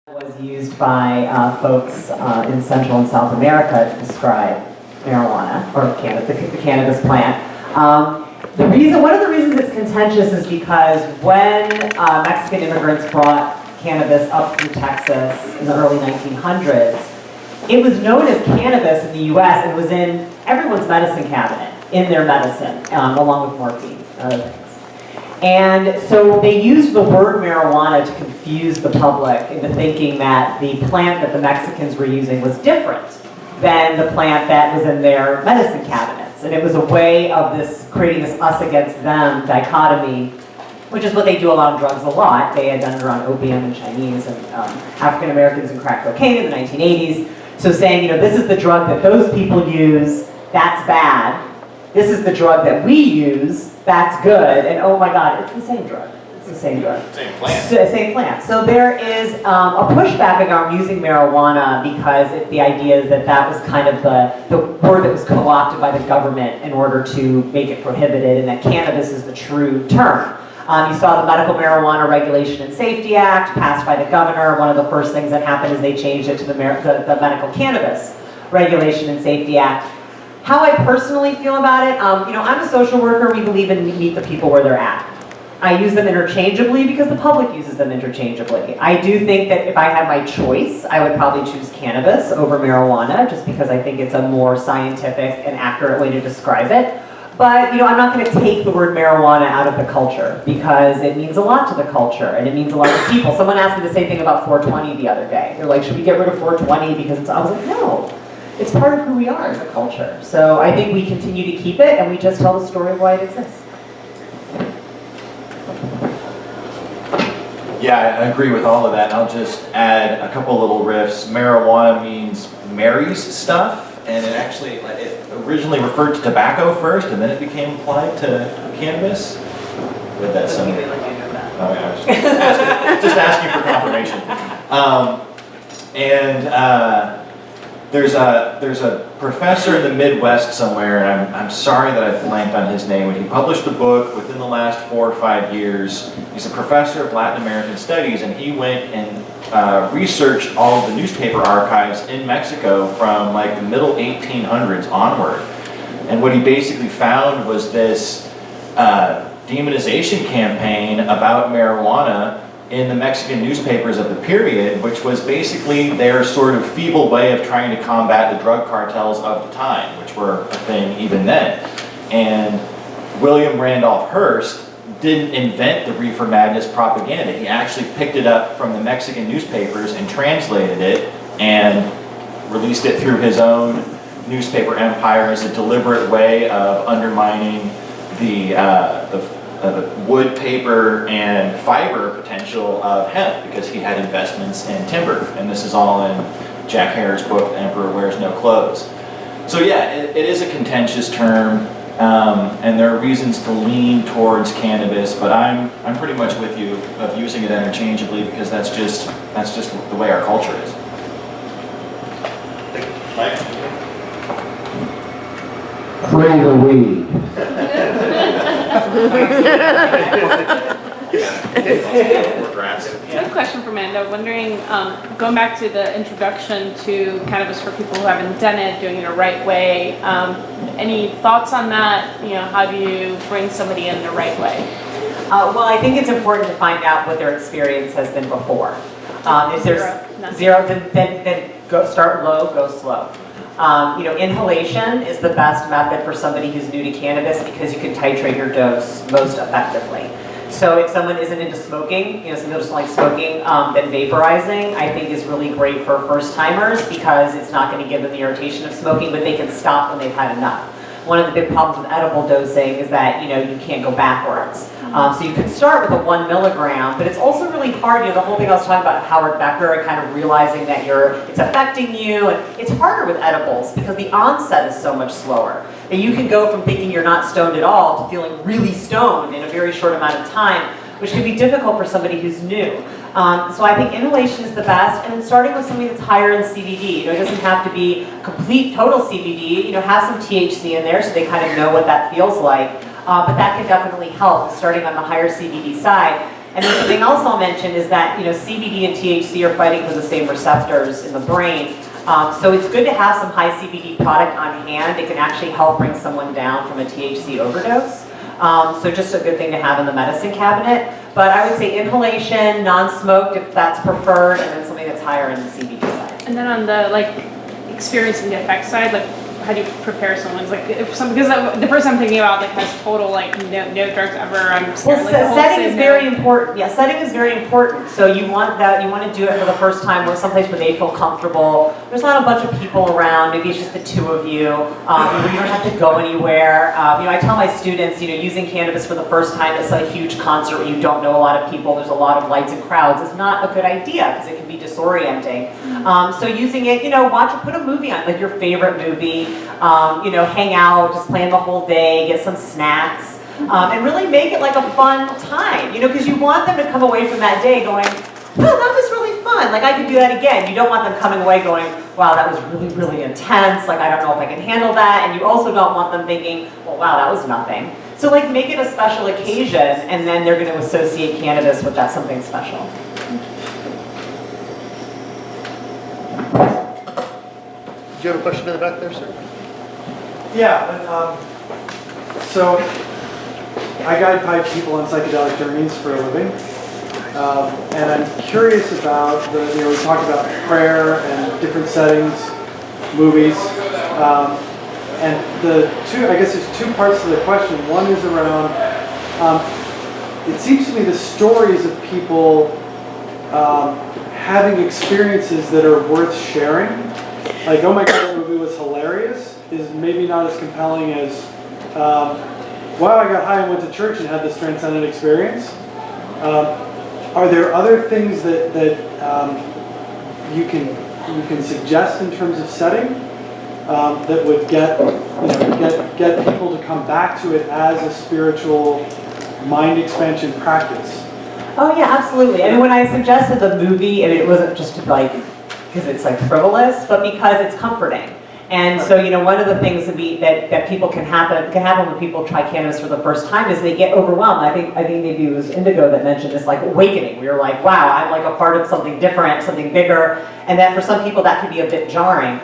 Was used by folks in Central and South America to describe marijuana, or the cannabis plant. One of the reasons it's contentious is because when Mexican immigrants brought cannabis up through Texas in the early 1900s, it was known as cannabis in the US, and it was in everyone's medicine cabinet, in their medicine, along with morphine and other things. And so they used the word marijuana to confuse the public into thinking that the plant that the Mexicans were using was different than the plant that was in their medicine cabinets. And it was a way of creating this us against them dichotomy, which is what they do on drugs a lot. They had done it around opium and Chinese and African Americans and crack cocaine in the 1980s. So saying, this is the drug that those people use, that's bad. This is the drug that we use, that's good, and oh my God, it's the same drug. It's the same drug. Same plant. Same plant. So there is a pushback against using marijuana because the idea is that was kind of the word that was co-opted by the government in order to make it prohibited, and that cannabis is the true term. You saw the Medical Marijuana Regulation and Safety Act passed by the governor. One of the first things that happened is they changed it to the Medical Cannabis Regulation and Safety Act. How I personally feel about it, I'm a social worker. We believe in meet the people where they're at. I use them interchangeably because the public uses them interchangeably. I do think that if I had my choice, I would probably choose cannabis over marijuana, just because I think it's a more scientific and accurate way to describe it. But I'm not going to take the word marijuana out of the culture because it means a lot to the culture and it means a lot to people. Someone asked me the same thing about 420 the other day. They're like, should we get rid of 420 because I was like, no. It's part of who we are as a culture. So I think we continue to keep it and we just tell the story of why it exists. Yeah, I agree with all of that. I'll just add a couple little riffs. Marijuana means Mary's stuff, and it originally referred to tobacco first, and then it became applied to cannabis. With that some. Like you know that. Oh yeah, just asking for confirmation. There's a professor in the Midwest somewhere, and I'm sorry that I blanked on his name, but he published a book within the last 4 or 5 years. He's a professor of Latin American studies, and he went and researched all of the newspaper archives in Mexico from like the middle 1800s onward. And what he basically found was this demonization campaign about marijuana in the Mexican newspapers of the period, which was basically their sort of feeble way of trying to combat the drug cartels of the time, which were a thing even then. And William Randolph Hearst didn't invent the reefer madness propaganda. He actually picked it up from the Mexican newspapers and translated it and released it through his own newspaper empire as a deliberate way of undermining the wood, paper, and fiber potential of hemp because he had investments in timber. And this is all in Jack Hare's book, The Emperor Wears No Clothes. So yeah, it is a contentious term, and there are reasons to lean towards cannabis, but I'm pretty much with you of using it interchangeably because that's just the way our culture is. Mike? Free the weed. Good question for Amanda. Wondering, going back to the introduction to cannabis for people who haven't done it, doing it the right way, any thoughts on that? How do you bring somebody in the right way? Well, I think it's important to find out what their experience has been before. If there's zero, then go start low, go slow. Inhalation is the best method for somebody who's new to cannabis because you can titrate your dose most effectively. So if someone isn't into smoking, some people just don't like smoking, then vaporizing I think is really great for first timers because it's not going to give them the irritation of smoking, but they can stop when they've had enough. One of the big problems with edible dosing is that you can't go backwards. So you can start with a 1 milligram, but it's also really hard. The whole thing I was talking about Howard Becker and kind of realizing that it's affecting you, and it's harder with edibles because the onset is so much slower. That you can go from thinking you're not stoned at all to feeling really stoned in a very short amount of time, which can be difficult for somebody who's new. So I think inhalation is the best, and then starting with something that's higher in CBD. It doesn't have to be complete total CBD. Have some THC in there so they kind of know what that feels like. But that can definitely help, starting on the higher CBD side. And then something else I'll mention is that, CBD and THC are fighting for the same receptors in the brain. So it's good to have some high CBD product on hand. It can actually help bring someone down from a THC overdose. So just a good thing to have in the medicine cabinet. But I would say inhalation, non-smoked if that's preferred, and then something that's higher in the CBD side. And then on the experiencing the effect side, how do you prepare someone's because the person I'm thinking about has total no drugs ever. I'm scared. Well, setting is very important. Yeah, setting is very important. So you want to do it for the first time or someplace where they feel comfortable. There's not a bunch of people around. Maybe it's just the two of you. You don't have to go anywhere. I tell my students, using cannabis for the first time at a huge concert where you don't know a lot of people, there's a lot of lights and crowds, is not a good idea because it can be disorienting. So using it, put a movie on, your favorite movie. Hang out, just plan the whole day, get some snacks, and really make it like a fun time, because you want them to come away from that day going, oh, that was really fun, I could do that again. You don't want them coming away going, wow, that was really, really intense, I don't know if I can handle that, and you also don't want them thinking, well, wow, that was nothing. So make it a special occasion, and then they're going to associate cannabis with that something special. Do you have a question in the back there, sir? Yeah, so I guide people on psychedelic journeys for a living, and I'm curious about we talked about prayer and different settings, movies, and I guess there's two parts to the question. One is around, it seems to me the stories of people having experiences that are worth sharing, oh my God, that movie was hilarious, is maybe not as compelling as, wow, I got high and went to church and had this transcendent experience. Are there other things that you can suggest in terms of setting that would get people to come back to it as a spiritual mind expansion practice? Oh yeah, absolutely. When I suggested the movie, it wasn't just because it's frivolous, but because it's comforting. And so, one of the things that people can happen when people try cannabis for the first time is they get overwhelmed. I think maybe it was Indigo that mentioned this, awakening. We were like, wow, I'm a part of something different, something bigger, and that for some people that could be a bit jarring.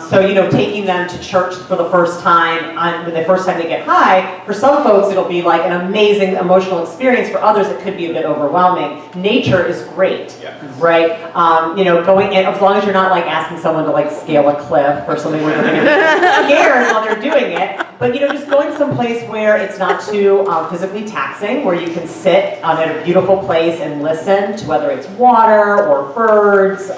So, taking them to church for the first time, when the first time they get high, for some folks it'll be an amazing emotional experience. For others it could be a bit overwhelming. Nature is great, right? Going in, as long as you're not asking someone to scale a cliff or something where they're going to be scared while they're doing it. But just going someplace where it's not too physically taxing, where you can sit in a beautiful place and listen to whether it's water or birds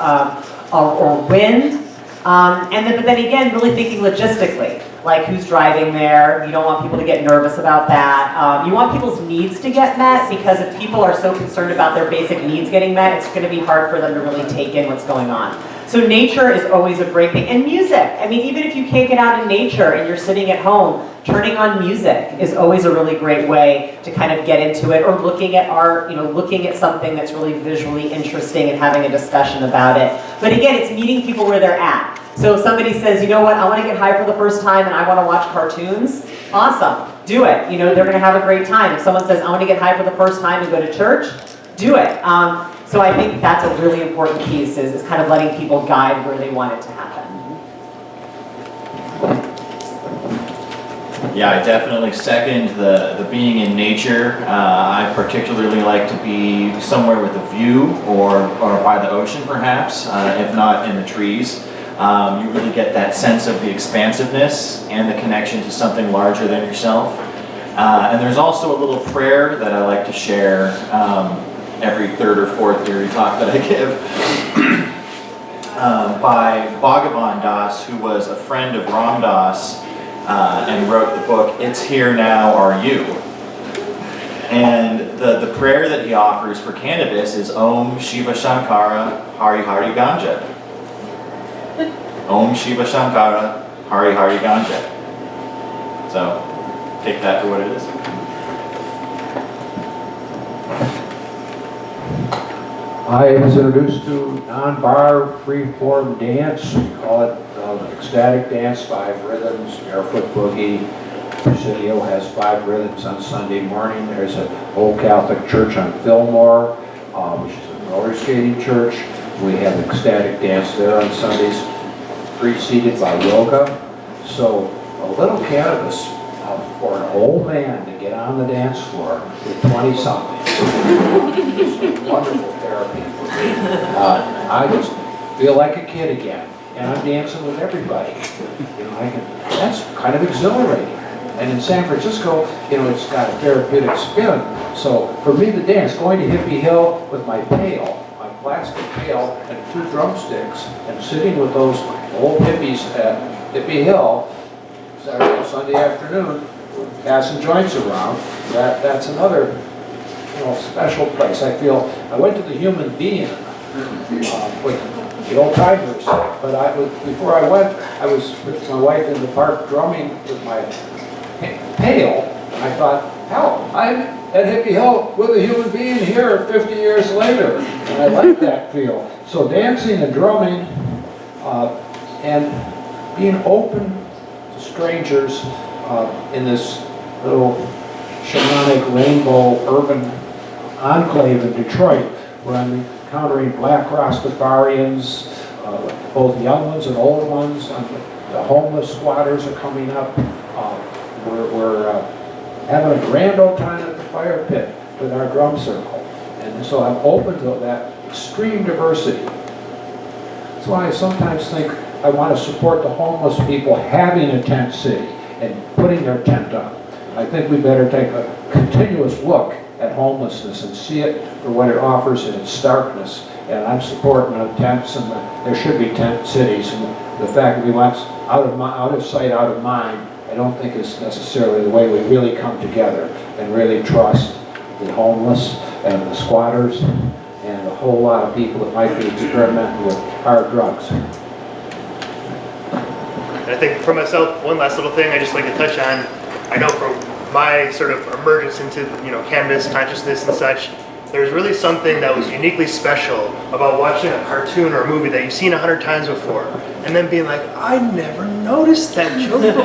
or wind. But then again, really thinking logistically, who's driving there. You don't want people to get nervous about that. You want people's needs to get met, because if people are so concerned about their basic needs getting met, it's going to be hard for them to really take in what's going on. So nature is always a great thing. And music. Even if you can't get out in nature and you're sitting at home, turning on music is always a really great way to kind of get into it, or looking at art, looking at something that's really visually interesting and having a discussion about it. But again, it's meeting people where they're at. So if somebody says, you know what, I want to get high for the first time and I want to watch cartoons, awesome, do it. They're going to have a great time. If someone says, I want to get high for the first time and go to church, do it. So I think that's a really important piece, is kind of letting people guide where they want it to happen. Yeah, I definitely second the being in nature. I particularly like to be somewhere with a view, or by the ocean perhaps, if not in the trees. You really get that sense of the expansiveness and the connection to something larger than yourself. And there's also a little prayer that I like to share every third or fourth ERIE talk that I give by Bhagavan Das, who was a friend of Ram Dass, and wrote the book, It's Here Now, Are You? And the prayer that he offers for cannabis is Om Shiva Shankara Hari Hari Ganja. Om Shiva Shankara Hari Hari Ganja. So, take that for what it is. I was introduced to non-bar free-form dance. We call it ecstatic dance, 5 rhythms, barefoot boogie, Presidio has 5 rhythms on Sunday morning. There's an old Catholic church on Fillmore, which is a roller skating church. We have ecstatic dance there on Sundays, preceded by yoga. So a little cannabis for an old man to get on the dance floor with 20-somethings is wonderful therapy for me. I just feel like a kid again, and I'm dancing with everybody. You know, that's kind of exhilarating. And in San Francisco, you know, it's got a therapeutic spin. So for me to dance, going to Hippie Hill with my pail, my plastic pail, and 2 drumsticks, and sitting with those old hippies at Hippie Hill, Saturday or Sunday afternoon, passing joints around, that's another, you know, special place. I feel, I went to the Human Being with the old Tigers, but before I went, I was with my wife in the park drumming with my pail, and I thought, hell, I'm at Hippie Hill with a human being here 50 years later, and I like that feel. So dancing and drumming and being open to strangers in this little shamanic rainbow urban enclave in Detroit, where I'm encountering Black Rastafarians, both young ones and old ones. The homeless squatters are coming up. We're having a grand old time at the fire pit with our drum circle. And so I'm open to that extreme diversity. That's why I sometimes think I want to support the homeless people having a tent city and putting their tent up. I think we better take a continuous look at homelessness and see it for what it offers in its starkness. And I'm supporting the tents, and there should be tent cities. And the fact that we want out of sight, out of mind, I don't think is necessarily the way we really come together and really trust the homeless and the squatters and a whole lot of people that might be experimenting with hard drugs. I think for myself, one last little thing I just like to touch on. I know from my sort of emergence into, you know, cannabis consciousness and such, there's really something that was uniquely special about watching a cartoon or a movie that you've seen 100 times before, and then being like, I never noticed that joke before.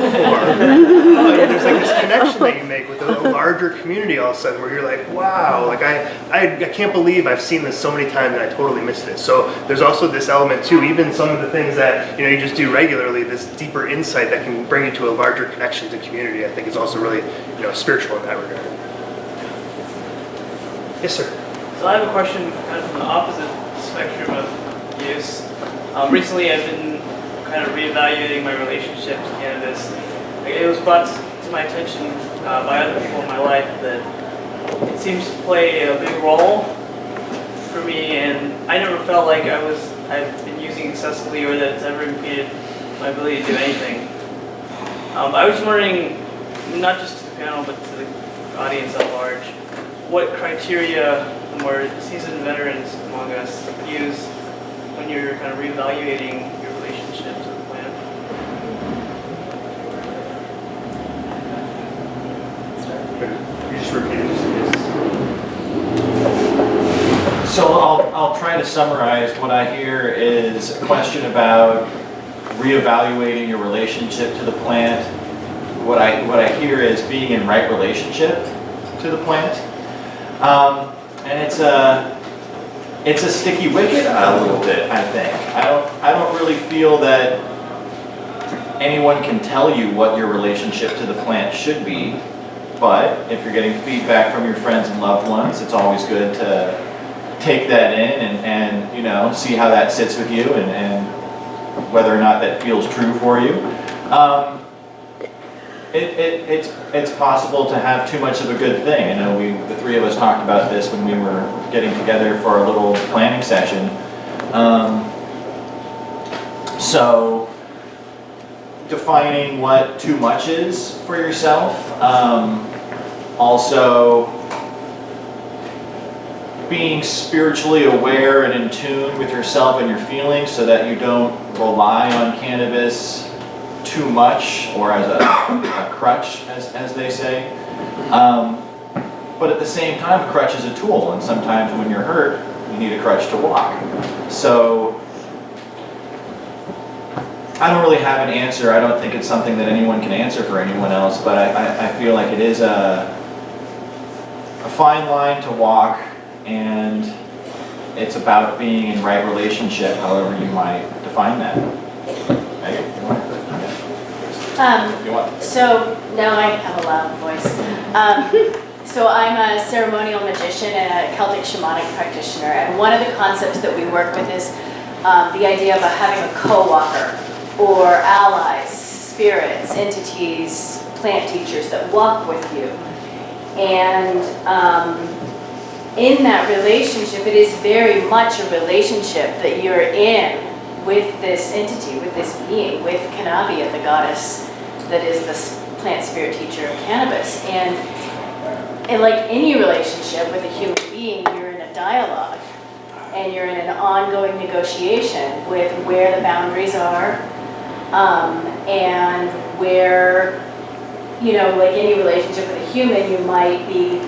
There's like this connection that you make with a larger community all of a sudden, where you're like, wow, like I can't believe I've seen this so many times and I totally missed it. So there's also this element too, even some of the things that, you know, you just do regularly, this deeper insight that can bring you to a larger connection to community, I think is also really, you know, spiritual in that regard. Yes, sir. So I have a question kind of from the opposite spectrum of use. Recently I've been kind of reevaluating my relationship to cannabis. It was brought to my attention by other people in my life that it seems to play a big role for me, and I never felt like I've been using excessively or that it's ever impeded my ability to do anything. I was wondering, not just to the panel but to the audience at large, what criteria the more seasoned veterans among us use when you're kind of reevaluating your relationship to the plant? You just repeat it. So I'll try to summarize. What I hear is a question about reevaluating your relationship to the plant. What I hear is being in right relationship to the plant. And it's a sticky wicket a little bit, I think. I don't really feel that anyone can tell you what your relationship to the plant should be, but if you're getting feedback from your friends and loved ones, it's always good to take that in and you know, see how that sits with you and whether or not that feels true for you. It's possible to have too much of a good thing. I know the three of us talked about this when we were getting together for our little planning session. So defining what too much is for yourself. Also being spiritually aware and in tune with yourself and your feelings so that you don't rely on cannabis too much or as a crutch, as they say. But at the same time, a crutch is a tool, and sometimes when you're hurt, you need a crutch to walk. So I don't really have an answer. I don't think it's something that anyone can answer for anyone else, but I feel like it is a fine line to walk, and it's about being in right relationship, however you might define that. Megan, you want to? You want? So now I have a loud voice. So I'm a ceremonial magician and a Celtic shamanic practitioner, and one of the concepts that we work with is the idea of having a co-walker, or allies, spirits, entities, plant teachers that walk with you. And in that relationship, it is very much a relationship that you're in with this entity, with this being, with Cannabia, the goddess that is this plant spirit teacher of cannabis. And like any relationship with a human being, you're in a dialogue, and you're in an ongoing negotiation with where the boundaries are, and where, you know, like any relationship with a human, you might be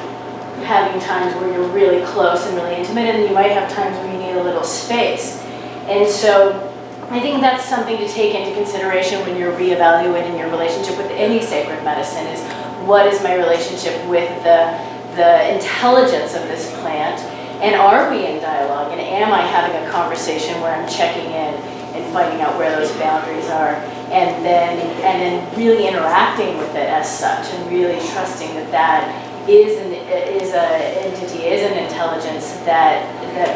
having times where you're really close and really intimate, and you might have times where you need a little space. And so I think that's something to take into consideration when you're reevaluating your relationship with any sacred medicine, is what is my relationship with the intelligence of this plant, and are we in dialogue, and am I having a conversation where I'm checking in and finding out where those boundaries are, and then really interacting with it as such, and really trusting that that is an entity, is an intelligence that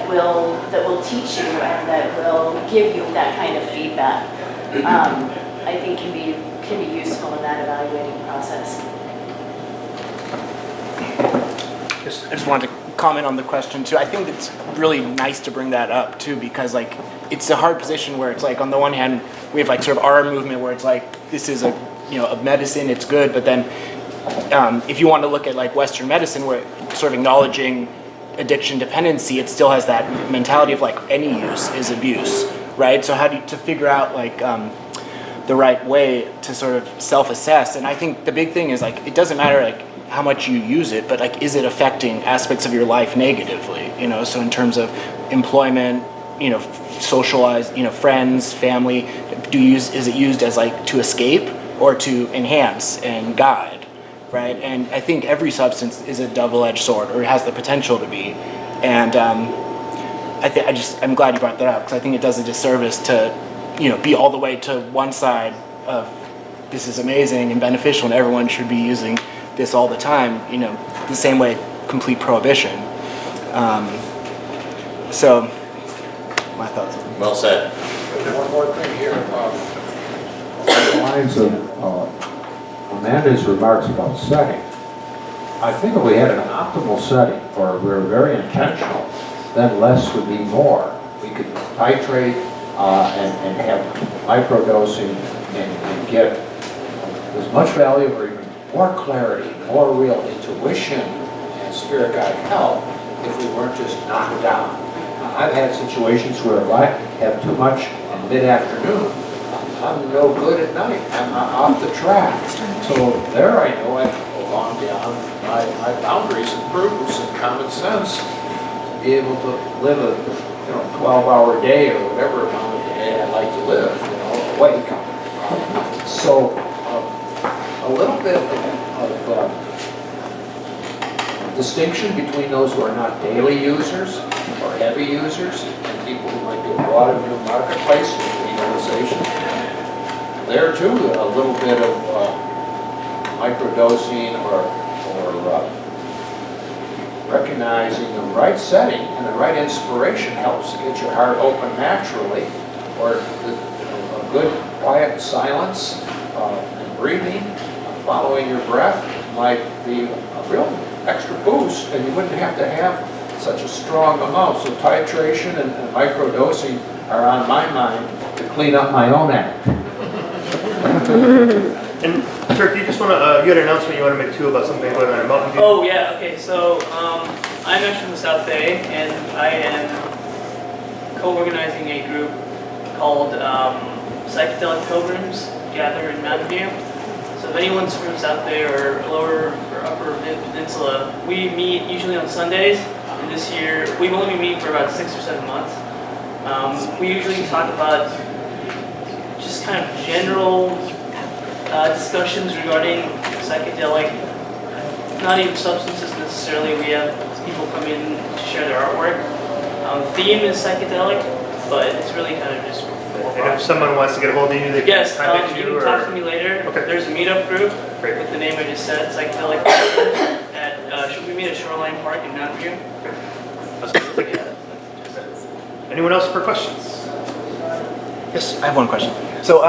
will teach you and that will give you that kind of feedback. I think can be useful in that evaluating process. I just wanted to comment on the question too. I think it's really nice to bring that up too, because like it's a hard position where it's like, on the one hand we have like sort of our movement where it's like, this is a medicine, it's good, but then if you want to look at like Western medicine, where sort of acknowledging addiction dependency, it still has that mentality of like any use is abuse, right? So how do you to figure out like the right way to sort of self-assess? And I think the big thing is like, it doesn't matter like how much you use it, but like, is it affecting aspects of your life negatively? So in terms of employment, socialize, friends, family, is it used as like to escape or to enhance and guide, right? And I think every substance is a double-edged sword, or it has the potential to be. And I'm glad you brought that up, because I think it does a disservice to, be all the way to one side of this is amazing and beneficial and everyone should be using this all the time, the same way complete prohibition. So my thoughts. Well said. One more thing here. Along the lines of Amanda's remarks about setting, I think if we had an optimal setting, or we were very intentional, then less would be more. We could titrate and have microdosing and get as much value or even more clarity, more real intuition and spirit guide help if we weren't just knocked down. I've had situations where if I have too much in mid-afternoon, I'm no good at night. I'm off the track. So there I know I can go on beyond my boundaries and prudence and common sense to be able to live a 12-hour day or whatever amount of day I like to live, awake. So a little bit of distinction between those who are not daily users or heavy users and people who might be a broader new marketplace with legalization. There too, a little bit of microdosing or recognizing the right setting and the right inspiration helps to get your heart open naturally, or a good quiet silence and breathing, following your breath might be a real extra boost, and you wouldn't have to have such a strong amount. So titration and microdosing are on my mind to clean up my own act. And Turk, you just want to, you had an announcement you want to make too about something going on in Mountain View? Oh yeah, okay, so I'm actually from the South Bay, and I am co-organizing a group called Psychedelic Pilgrims Gather in Mountain View. So if anyone's from South Bay or lower or upper peninsula, we meet usually on Sundays, and this year we've only been meeting for about 6 or 7 months. We usually talk about just kind of general discussions regarding psychedelic, not even substances necessarily. We have people come in to share their artwork. Theme is psychedelic, but it's really kind of just. And if someone wants to get a hold of you, they can Yes, contact you you can talk to me later. Okay. There's a meetup group Great. with the name I just said, Psychedelic at should we meet at Shoreline Park in Mountain View? Anyone else for questions? Yes, I have one question. So,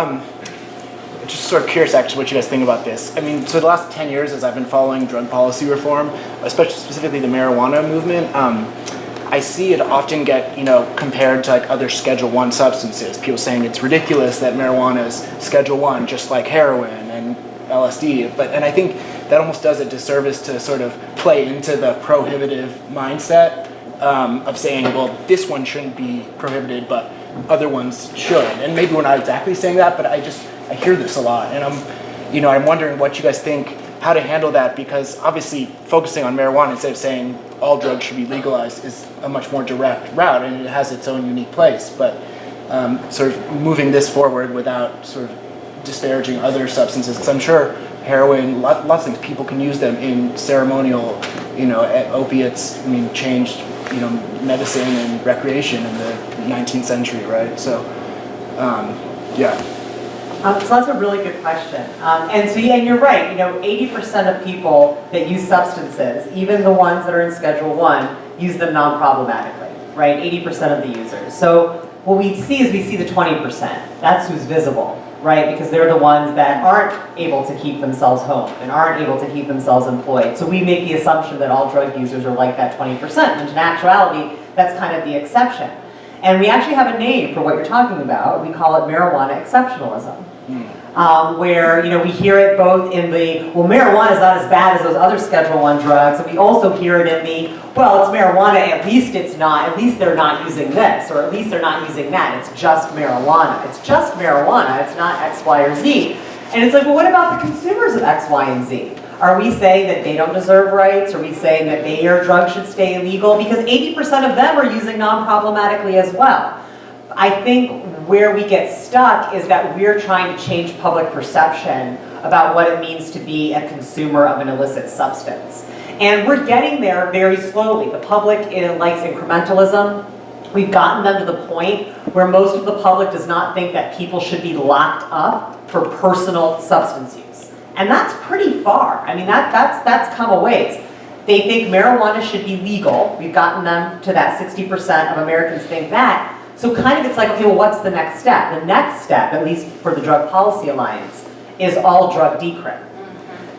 just sort of curious actually what you guys think about this. I mean, so the last 10 years as I've been following drug policy reform, especially specifically the marijuana movement, I see it often get, compared to like other Schedule 1 substances. People saying it's ridiculous that marijuana is Schedule 1, just like heroin and LSD. And I think that almost does a disservice to sort of play into the prohibitive mindset of saying, well, this one shouldn't be prohibited, but other ones should. And maybe we're not exactly saying that, but I hear this a lot. And I'm wondering what you guys think, how to handle that, because obviously focusing on marijuana instead of saying all drugs should be legalized is a much more direct route, and it has its own unique place. But sort of moving this forward without sort of disparaging other substances, because I'm sure heroin, lots of things, people can use them in ceremonial, opiates, changed, medicine and recreation in the 19th century, right? So, yeah. So that's a really good question. And you're right, 80% of people that use substances, even the ones that are in Schedule 1, use them non-problematically, right? 80% of the users. So what we see the 20%. That's who's visible, right? Because they're the ones that aren't able to keep themselves home and aren't able to keep themselves employed. So we make the assumption that all drug users are like that 20%. And in actuality, that's kind of the exception. And we actually have a name for what you're talking about. We call it marijuana exceptionalism. Where we hear it both in the, well, marijuana is not as bad as those other Schedule 1 drugs, and we also hear it in the, well, it's marijuana, at least they're not using this, or at least they're not using that, it's just marijuana. It's just marijuana, it's not X, Y, or Z. And it's like, well, what about the consumers of X, Y, and Z? Are we saying that they don't deserve rights? Are we saying that their drugs should stay illegal? Because 80% of them are using non-problematically as well. I think where we get stuck is that we're trying to change public perception about what it means to be a consumer of an illicit substance. And we're getting there very slowly. The public likes incrementalism. We've gotten them to the point where most of the public does not think that people should be locked up for personal substance use. And that's pretty far. That's come a ways. They think marijuana should be legal. We've gotten them to that 60% of Americans think that. So kind of it's like, okay, well, what's the next step? The next step, at least for the Drug Policy Alliance, is all drug decrim.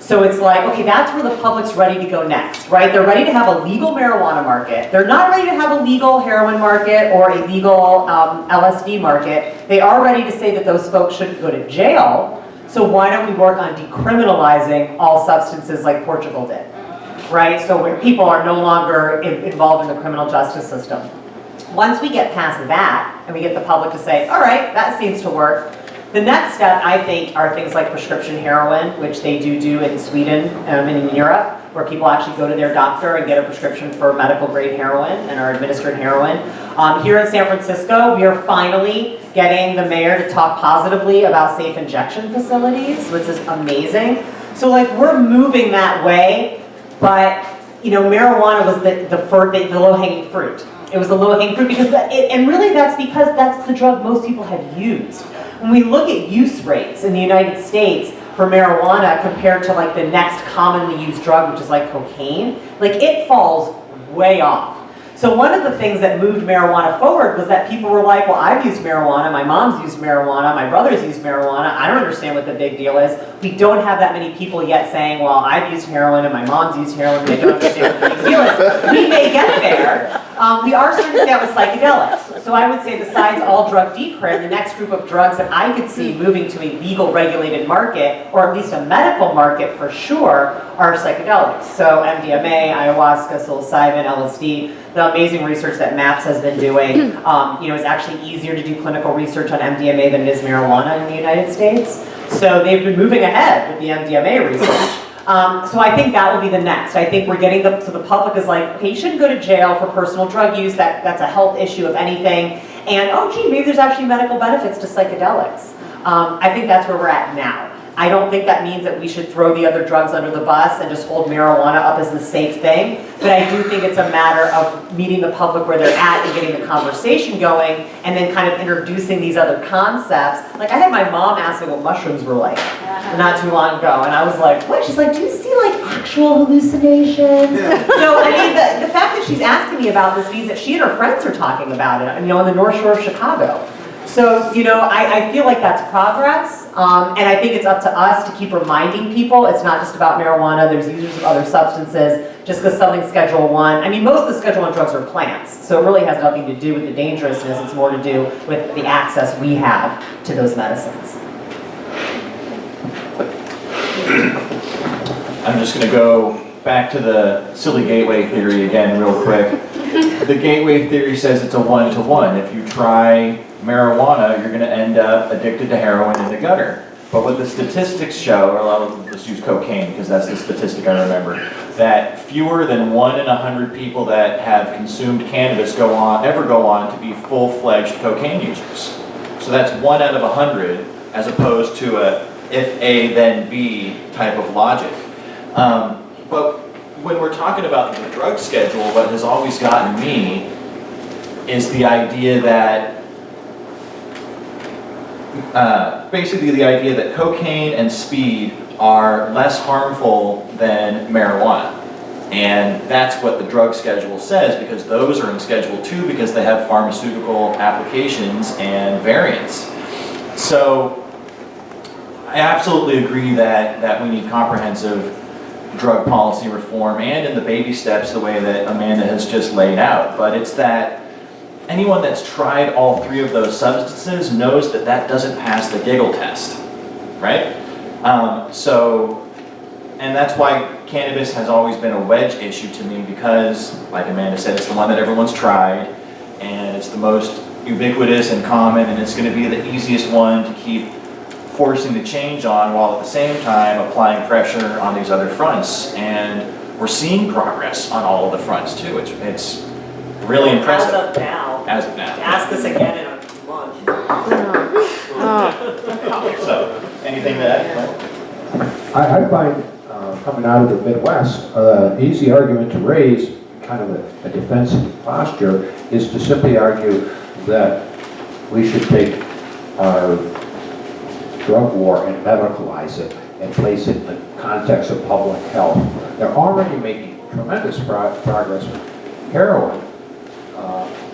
So it's like, okay, that's where the public's ready to go next, right? They're ready to have a legal marijuana market. They're not ready to have a legal heroin market or a legal LSD market. They are ready to say that those folks shouldn't go to jail. So why don't we work on decriminalizing all substances like Portugal did, right? So where people are no longer involved in the criminal justice system. Once we get past that, and we get the public to say, all right, that seems to work, the next step, I think, are things like prescription heroin, which they do in Sweden and in Europe, where people actually go to their doctor and get a prescription for medical-grade heroin and are administered heroin. Here in San Francisco, we are finally getting the mayor to talk positively about safe injection facilities, which is amazing. So, we're moving that way, but, marijuana was the low-hanging fruit. It was the low-hanging fruit because that's because that's the drug most people have used. When we look at use rates in the United States for marijuana compared to the next commonly used drug, which is cocaine, it falls way off. So one of the things that moved marijuana forward was that people were like, well, I've used marijuana, my mom's used marijuana, my brother's used marijuana, I don't understand what the big deal is. We don't have that many people yet saying, well, I've used heroin and my mom's used heroin and I don't understand what the big deal is. We may get there. We are starting to see that with psychedelics. So I would say besides all drug decrim, the next group of drugs that I could see moving to a legal regulated market, or at least a medical market for sure, are psychedelics. So MDMA, ayahuasca, psilocybin, LSD, the amazing research that MAPS has been doing. It's actually easier to do clinical research on MDMA than it is marijuana in the United States. So they've been moving ahead with the MDMA research. So I think that will be the next. I think we're getting so the public is like, okay, you shouldn't go to jail for personal drug use. That's a health issue of anything. And, oh, gee, maybe there's actually medical benefits to psychedelics. I think that's where we're at now. I don't think that means that we should throw the other drugs under the bus and just hold marijuana up as the safe thing. But I do think it's a matter of meeting the public where they're at and getting the conversation going, and then kind of introducing these other concepts. Like I had my mom ask me what mushrooms were like not too long ago, and I was like, what? She's like, do you see like actual hallucinations? So I mean, the fact that she's asking me about this means that she and her friends are talking about it, you know, on the North Shore of Chicago. So, you know, I feel like that's progress, and I think it's up to us to keep reminding people it's not just about marijuana, there's users of other substances, just because something's Schedule 1. I mean, most of the Schedule 1 drugs are plants, so it really has nothing to do with the dangerousness, it's more to do with the access we have to those medicines. I'm just going to go back to the silly gateway theory again real quick. The gateway theory says it's a 1-to-1. If you try marijuana, you're going to end up addicted to heroin in the gutter. But what the statistics show, or let's use cocaine because that's the statistic I remember, that fewer than 1 in 100 people that have consumed cannabis ever go on to be full-fledged cocaine users. So that's 1 out of 100 as opposed to a if A then B type of logic. But when we're talking about the drug schedule, what has always gotten me is the idea that basically the idea that cocaine and speed are less harmful than marijuana. And that's what the drug schedule says, because those are in Schedule 2 because they have pharmaceutical applications and variants. So I absolutely agree that we need comprehensive drug policy reform and in the baby steps the way that Amanda has just laid out. But it's that anyone that's tried all 3 of those substances knows that that doesn't pass the giggle test, right? And that's why cannabis has always been a wedge issue to me because, like Amanda said, it's the one that everyone's tried and it's the most ubiquitous and common and it's going to be the easiest one to keep forcing the change on while at the same time applying pressure on these other fronts. And we're seeing progress on all of the fronts too. It's really impressive. As of now. As of now. Ask us again in a month. So, anything to add? I find coming out of the Midwest, easy argument to raise, kind of a defensive posture, is to simply argue that we should take our drug war and medicalize it and place it in the context of public health. They're already making tremendous progress with heroin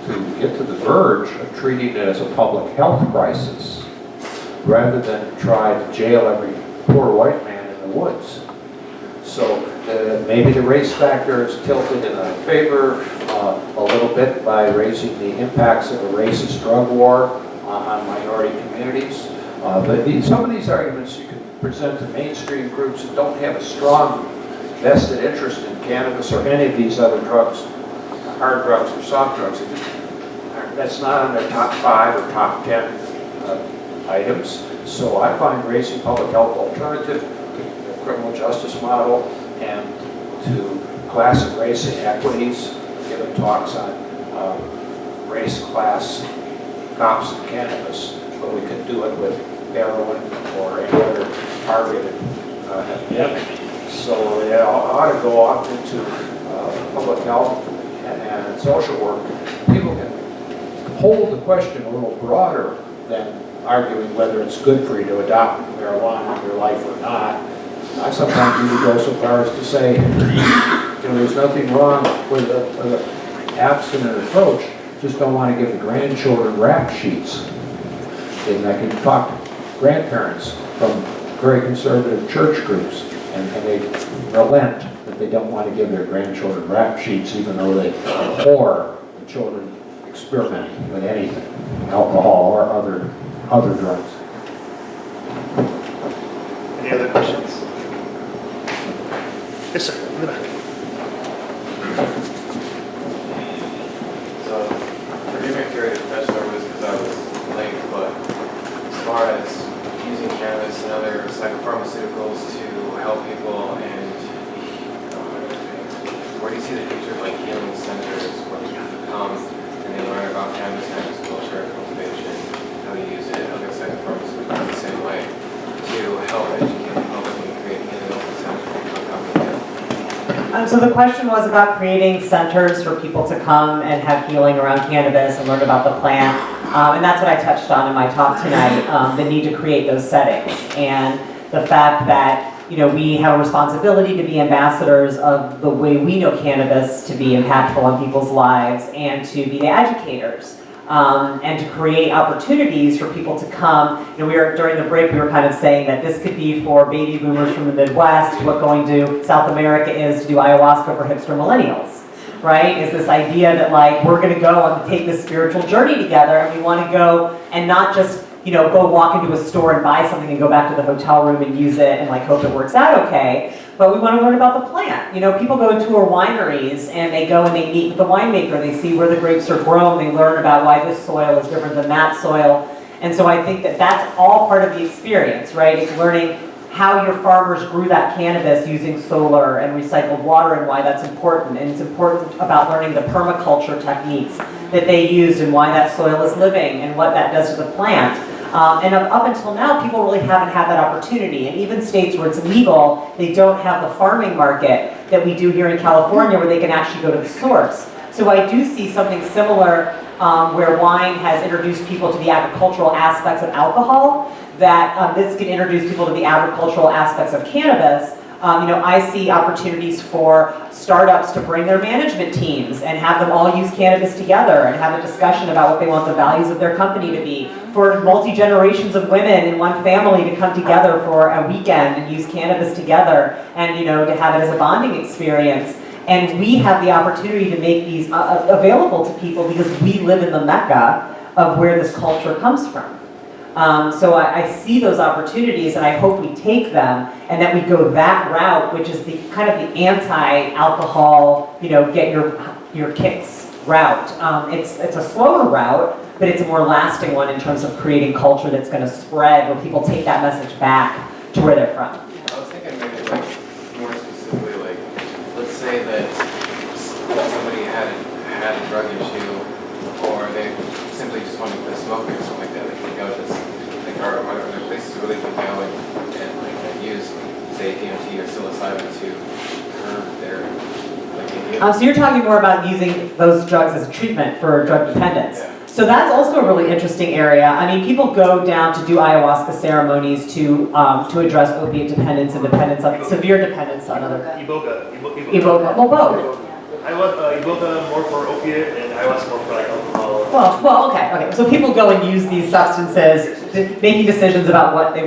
to get to the verge of treating it as a public health crisis rather than try to jail every poor white man in the woods. So maybe the race factor is tilted in our favor a little bit by raising the impacts of a racist drug war on minority communities. But some of these arguments you can present to mainstream groups that don't have a strong vested interest in cannabis or any of these other drugs, hard drugs or soft drugs. That's not on their top 5 or top 10 items. So I find raising public health alternative to the criminal justice model and to classic race inequities, given talks on race, class, cops, and cannabis, but we could do it with heroin or any other targeted epidemic. So they ought to go off into public health and social work. People can hold the question a little broader than arguing whether it's good for you to adopt marijuana in your life or not. I sometimes even go so far as to say, there's nothing wrong with an abstinent approach, just don't want to give the grandchildren rap sheets. And I can talk to grandparents from very conservative church groups, and they relent that they don't want to give their grandchildren rap sheets, even though they abhor the children experimenting with anything, alcohol or other drugs. Any other questions? Yes, sir. In the back. So, forgive me if you're a professor, was because I was late, but as far as using cannabis and other psychopharmaceuticals to help people, and where do you see the future of like healing centers where people come and they learn about cannabis culture, cultivation, how to use it, other psychopharmaceuticals, So the question was about creating centers for people to come and have healing around cannabis and learn about the plant. And that's what I touched on in my talk tonight, the need to create those settings. And the fact that we have a responsibility to be ambassadors of the way we know cannabis to be impactful on people's lives and to be the educators. And to create opportunities for people to come. During the break, we were kind of saying that this could be for baby boomers from the Midwest, what going to South America is to do ayahuasca for hipster millennials, right? Is this idea that we're gonna go and take this spiritual journey together, and we wanna go and not just go walk into a store and buy something and go back to the hotel room and use it and hope it works out okay. But we want to learn about the plant. People go to tour wineries and they go and they meet with the winemaker. They see where the grapes are grown. They learn about why this soil is different than that soil. And so I think that that's all part of the experience, right? It's learning how your farmers grew that cannabis using solar and recycled water and why that's important. And it's important about learning the permaculture techniques that they used and why that soil is living and what that does to the plant. And up until now, people really haven't had that opportunity. And even states where it's legal, they don't have the farming market that we do here in California where they can actually go to the source. So I do see something similar where wine has introduced people to the agricultural aspects of alcohol, that this can introduce people to the agricultural aspects of cannabis. I see opportunities for startups to bring their management teams and have them all use cannabis together and have a discussion about what they want the values of their company to be. For multi-generations of women in one family to come together for a weekend and use cannabis together and to have it as a bonding experience. And we have the opportunity to make these available to people because we live in the mecca of where this culture comes from. So I see those opportunities and I hope we take them and that we go that route, which is the kind of the anti-alcohol, get your kicks route. It's a slower route, but it's a more lasting one in terms of creating culture that's going to spread where people take that message back to where they're from. I was thinking maybe more specifically, let's say that somebody had a drug issue or they simply just want to quit smoking or something like that. They can go to are there places where they can go and use, say, DMT or psilocybin to curb their So you're talking more about using those drugs as a treatment for drug dependence. Yeah. So that's also a really interesting area. I mean, people go down to do ayahuasca ceremonies to address opiate dependence and severe dependence on other. Iboga. Well, both. Iboga more for opiate and ayahuasca more for alcohol. Well, okay. So people go and use these substances, making decisions about what they,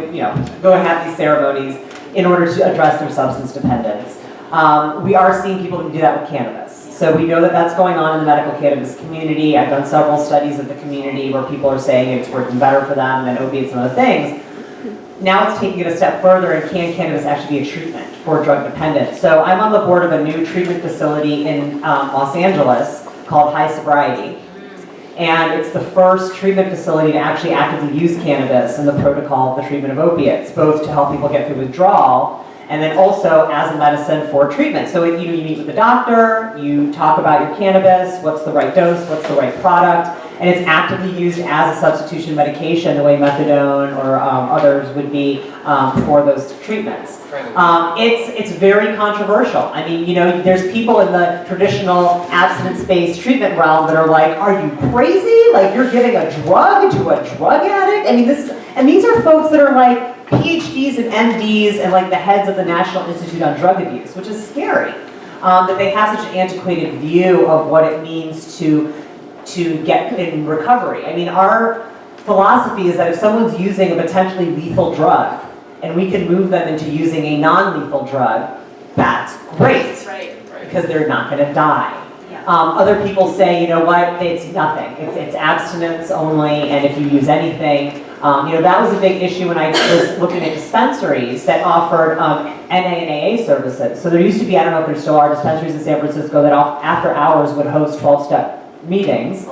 go and have these ceremonies in order to address their substance dependence. We are seeing people who do that with cannabis. So we know that that's going on in the medical cannabis community. I've done several studies of the community where people are saying it's working better for them than opiates and other things. Now it's taking it a step further, and can cannabis actually be a treatment for drug dependence? So I'm on the board of a new treatment facility in Los Angeles called High Sobriety. And it's the first treatment facility to actually actively use cannabis in the protocol of the treatment of opiates, both to help people get through withdrawal and then also as a medicine for treatment. So you meet with the doctor, you talk about your cannabis, what's the right dose, what's the right product, and it's actively used as a substitution medication the way methadone or others would be for those treatments. It's very controversial. I mean, there's people in the traditional abstinence-based treatment realm that are like, are you crazy? Like, you're giving a drug to a drug addict? I mean, these are folks that are like PhDs and MDs and like the heads of the National Institute on Drug Abuse, which is scary, that they have such an antiquated view of what it means to get in recovery. I mean, our philosophy is that if someone's using a potentially lethal drug and we can move them into using a non-lethal drug, that's great, because they're not going to die. Yeah. Other people say, you know what, it's nothing. It's abstinence only, and if you use anything, that was a big issue when I was looking at dispensaries that offered NA and AA services. So there used to be, I don't know if there still are, dispensaries in San Francisco that after hours would host 12-step meetings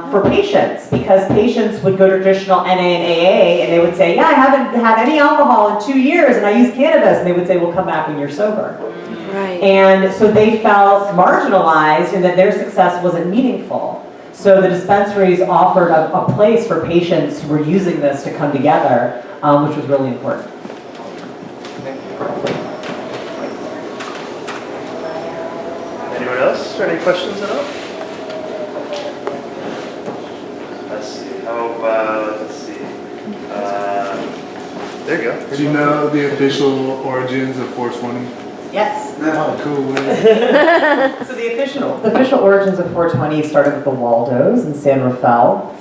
for patients, because patients would go to traditional NA and AA and they would say, yeah, I haven't had any alcohol in 2 years and I use cannabis, and they would say, well, come back when you're sober. Right. And so they felt marginalized and that their success wasn't meaningful. So the dispensaries offered a place for patients who were using this to come together, which was really important. else or any questions at all? Let's see. How about, let's see. There you go. Do you know the official origins of 420? Yes. Oh, cool. So the official origins of 420 started with the Waldos in San Rafael.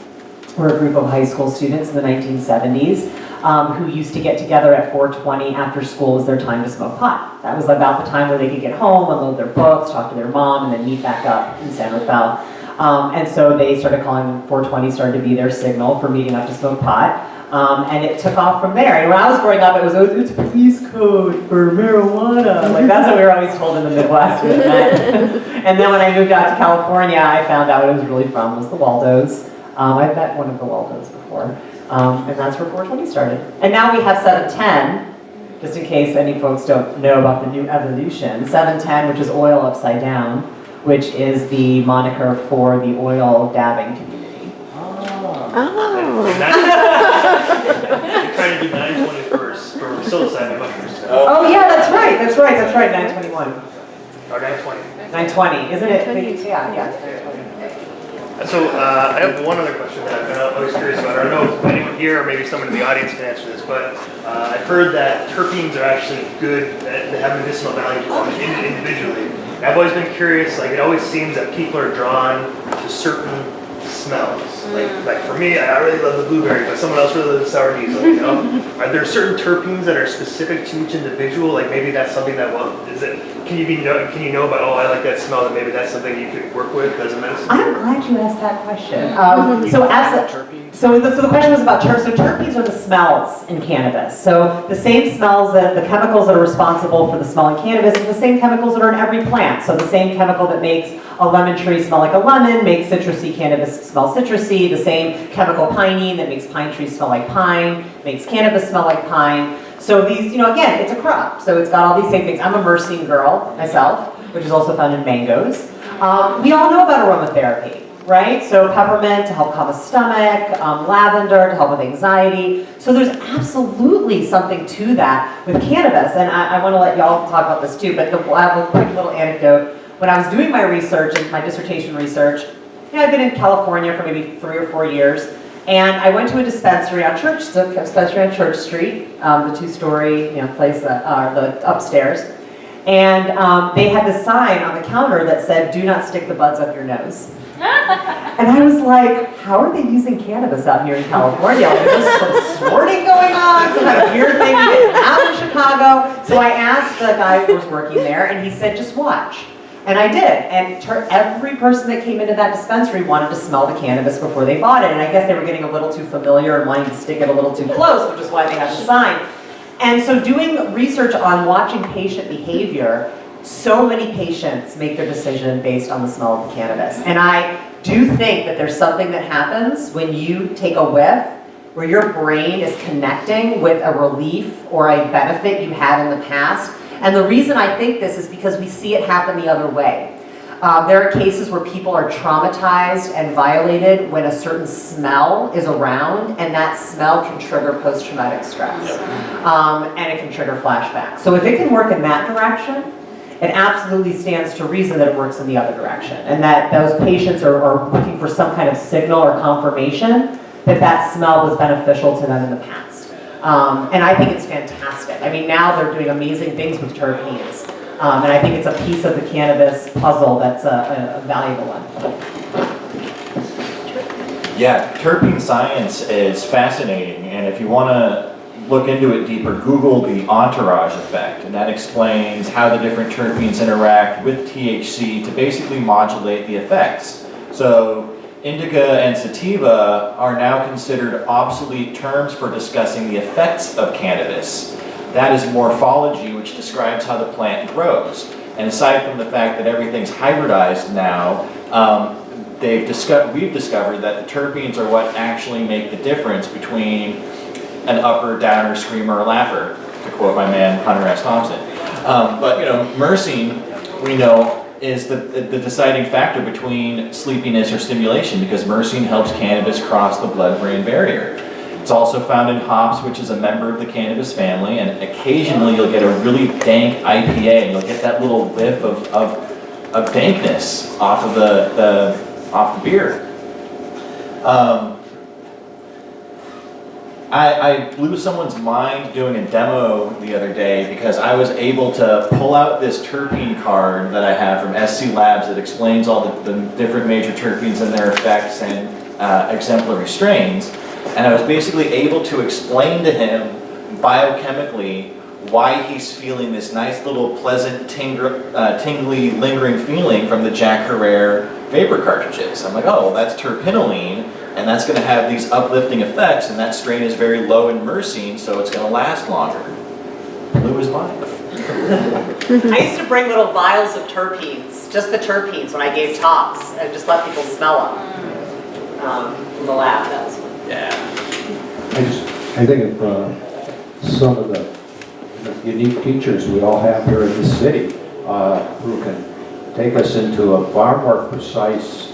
We're a group of high school students in the 1970s who used to get together at 420 after school was their time to smoke pot. That was about the time where they could get home, unload their books, talk to their mom, and then meet back up in San Rafael. And so they started calling 420, started to be their signal for meeting up to smoke pot. And it took off from there. And when I was growing up, it was always, it's police code for marijuana. Like, that's what we were always told in the Midwest. And then when I moved out to California, I found out what it was really from was the Waldos. I've met one of the Waldos before. And that's where 420 started. And now we have 710, just in case any folks don't know about the new evolution. 710, which is oil upside down, which is the moniker for the oil dabbing community. And you're trying to do 920 first for psilocybin mushrooms. Oh yeah, that's right, 921. Or 920. 920, isn't it? Yeah. So I have one other question that I'm always curious about. I don't know if anyone here or maybe someone in the audience can answer this, but I've heard that terpenes are actually good, they have medicinal value to them individually. And I've always been curious, like it always seems that people are drawn to certain smells. Like for me, I really love the blueberry, but someone else really loves the sour diesel, you know? Are there certain terpenes that are specific to each individual? Like maybe that's something that, can you know about, oh, I like that smell, and maybe that's something you could work with as a medicine? I'm glad you asked that question. So the question was about terpenes. So terpenes are the smells in cannabis. So the same smells, the chemicals that are responsible for the smell in cannabis is the same chemicals that are in every plant. So the same chemical that makes a lemon tree smell like a lemon makes citrusy cannabis smell citrusy. The same chemical pinene that makes pine trees smell like pine makes cannabis smell like pine. So these, again, it's a crop. So it's got all these same things. I'm a myrcene girl myself, which is also found in mangoes. We all know about aromatherapy, right? So peppermint to help calm a stomach, lavender to help with anxiety. So there's absolutely something to that with cannabis. And I want to let y'all talk about this too, but I have a quick little anecdote. When I was doing my research, my dissertation research, I've been in California for maybe 3 or 4 years, and I went to a dispensary on Church Street, the 2-story place, the upstairs, and they had this sign on the counter that said, "Do not stick the buds up your nose." And I was like, how are they using cannabis out here in California? Like, is there some snorting going on? Some kind of weird thing we didn't have in Chicago? So I asked the guy who was working there, and he said, just watch. And I did, and every person that came into that dispensary wanted to smell the cannabis before they bought it, and I guess they were getting a little too familiar and wanting to stick it a little too close, which is why they had the sign. And so doing research on watching patient behavior, so many patients make their decision based on the smell of the cannabis. And I do think that there's something that happens when you take a whiff where your brain is connecting with a relief or a benefit you had in the past. And the reason I think this is because we see it happen the other way. There are cases where people are traumatized and violated when a certain smell is around, and that smell can trigger post-traumatic stress. And it can trigger flashbacks. So if it can work in that direction, it absolutely stands to reason that it works in the other direction, and that those patients are looking for some kind of signal or confirmation that that smell was beneficial to them in the past. And I think it's fantastic. I mean, now they're doing amazing things with terpenes. And I think it's a piece of the cannabis puzzle that's a valuable one. Yeah, terpene science is fascinating, and if you want to look into it deeper, Google the entourage effect, and that explains how the different terpenes interact with THC to basically modulate the effects. So indica and sativa are now considered obsolete terms for discussing the effects of cannabis. That is morphology, which describes how the plant grows. And aside from the fact that everything's hybridized now, we've discovered that the terpenes are what actually make the difference between an upper, downer, screamer, or laugher, to quote my man Hunter S. Thompson. But myrcene, we know, is the deciding factor between sleepiness or stimulation, because myrcene helps cannabis cross the blood-brain barrier. It's also found in hops, which is a member of the cannabis family, and occasionally you'll get a really dank IPA, and you'll get that little whiff of dankness off of the beer. I blew someone's mind doing a demo the other day because I was able to pull out this terpene card that I have from SC Labs that explains all the different major terpenes and their effects and exemplary strains. And I was basically able to explain to him biochemically why he's feeling this nice little pleasant, tingly, lingering feeling from the Jack Herrera vapor cartridges. I'm like, oh, well, that's terpinolene, and that's going to have these uplifting effects, and that strain is very low in myrcene, so it's going to last longer. Blew his mind. I used to bring little vials of terpenes, just the terpenes, when I gave talks, and just let people smell them in the lab. That was fun. Yeah. I think of some of the unique teachers we all have here in this city who can take us into a far more precise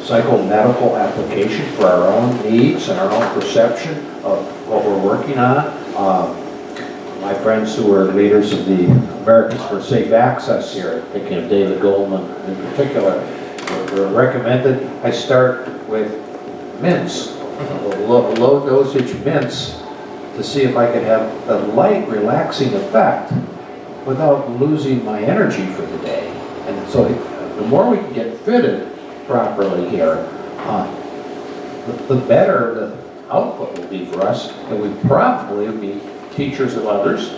psychomedical application for our own needs and our own perception of what we're working on. My friends who are leaders of the Americans for Safe Access here, thinking of David Goldman in particular, recommended I start with mints, low dosage mints, to see if I could have a light relaxing effect without losing my energy for the day. And so the more we can get fitted properly here, the better the output will be for us, and we probably will be teachers of others,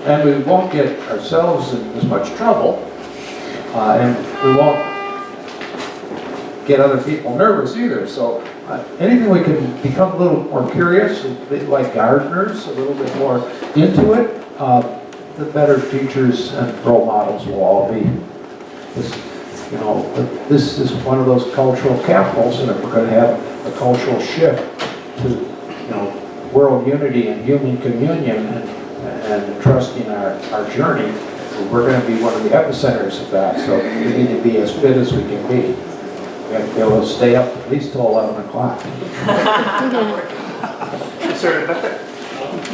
and we won't get ourselves in as much trouble, and we won't get other people nervous either. So anything we can become a little more curious, like gardeners, a little bit more into it, the better teachers and role models will all be. This is one of those cultural capitals, and if we're going to have a cultural shift to world unity and human communion and trusting our journey, we're going to be one of the epicenters of that. So we need to be as fit as we can be. We have to be able to stay up at least till 11 o'clock. Sir, Rebecca?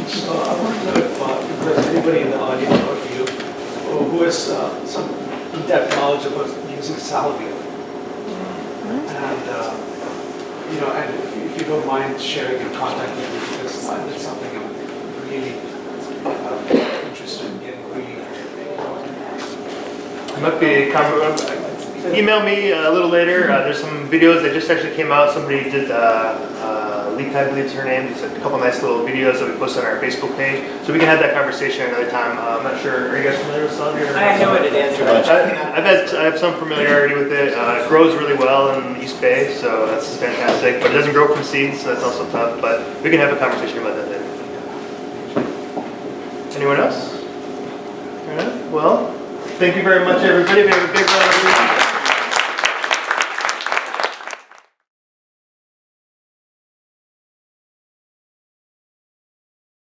So I want to know if there's anybody in the audience or you who has some in-depth knowledge about using salvia. And and if you don't mind sharing your contact with me, because that's something I'm really interested in getting really. It might be email me a little later. There's some videos that just actually came out. Somebody did, Leek, I believe is her name. It's a couple nice little videos that we posted on our Facebook page. So we can have that conversation another time. I'm not sure, are you guys familiar with salvia? I know what it is. I have some familiarity with it. It grows really well in the East Bay, so that's fantastic. But it doesn't grow from seeds, so that's also tough. But we can have a conversation about that later. Anyone else? All right. Well, thank you very much, everybody. We have a big round of applause.